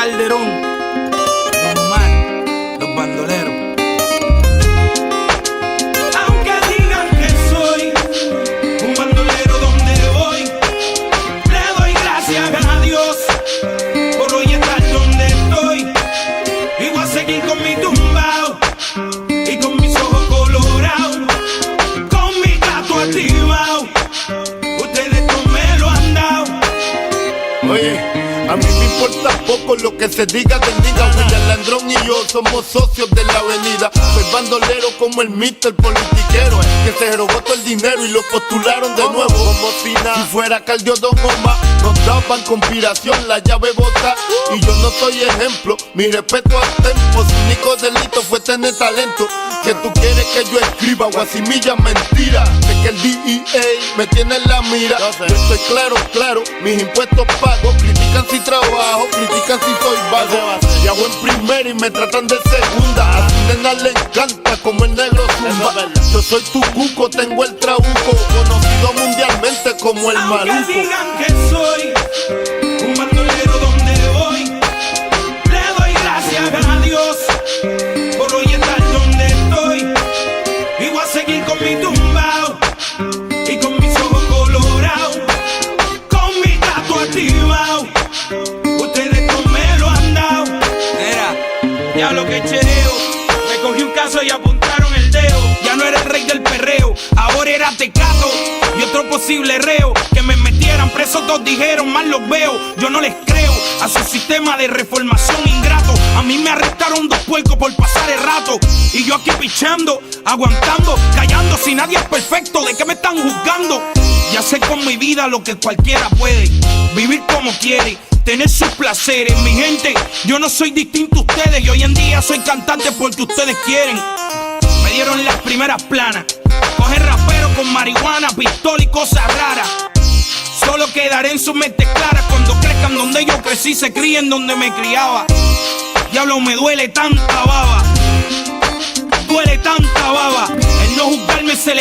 Calderón, Don Omar, los bandoleros. Aunque digan que soy un bandolero donde voy, le doy gracias a Dios por hoy estar donde estoy. Y voy a seguir con mi tumbao y con mis ojos colorados, con mi gato activado. Ustedes no me lo han dado. Oye, a mí me importa poco lo que se diga del nigga. William Landrón y yo somos socios de la avenida. Soy bandolero como el Mr. Politiquero, que se robó todo el dinero y lo postularon de nuevo como si nada. Si fuera Caldio Don Omar, nos daban conspiración, la llave bota. Y yo no soy ejemplo, mi respeto al tempo. Su único delito fue tener talento. Que tú quieres que yo escriba o asimilla mentira. Sé que el DEA me tiene en la mira. Yo estoy claro, mis impuestos pago. Critican si trabajo, critican si soy vago. Viajo en primera y me tratan de segunda. A su nena le encanta como el negro zumba. Yo soy tu cuco, tengo el trabuco, conocido mundialmente como el maluco. Aunque digan que soy un bandolero donde voy, le doy gracias a Dios por hoy estar donde estoy. Y voy a seguir con mi tumbao y con mis ojos colorados, con mi gato activado. Ustedes no me lo han dado. Mira, diablo que chereo, me cogí un caso y apuntaron el dedo. Ya no era el rey del perreo, ahora era Tecato y otro posible reo. Que me metieran preso, todos dijeron, mal los veo. Yo no les creo a su sistema de reformación ingrato. A mí me arrestaron 2 puercos por pasar el rato. Y yo aquí pichando, aguantando, callando. Si nadie es perfecto, ¿de qué me están juzgando? Ya sé con mi vida lo que cualquiera puede, vivir como quiere, tener sus placeres. Mi gente, yo no soy distinto a ustedes. Y hoy en día soy cantante porque ustedes quieren. Me dieron las primeras planas, coger rapero con marihuana, pistola y cosas raras. Solo quedaré en su mente clara cuando crezcan donde yo crecí, se críen donde me criaba. Diablo, me duele tanta baba, duele tanta baba. El no juzgarme se les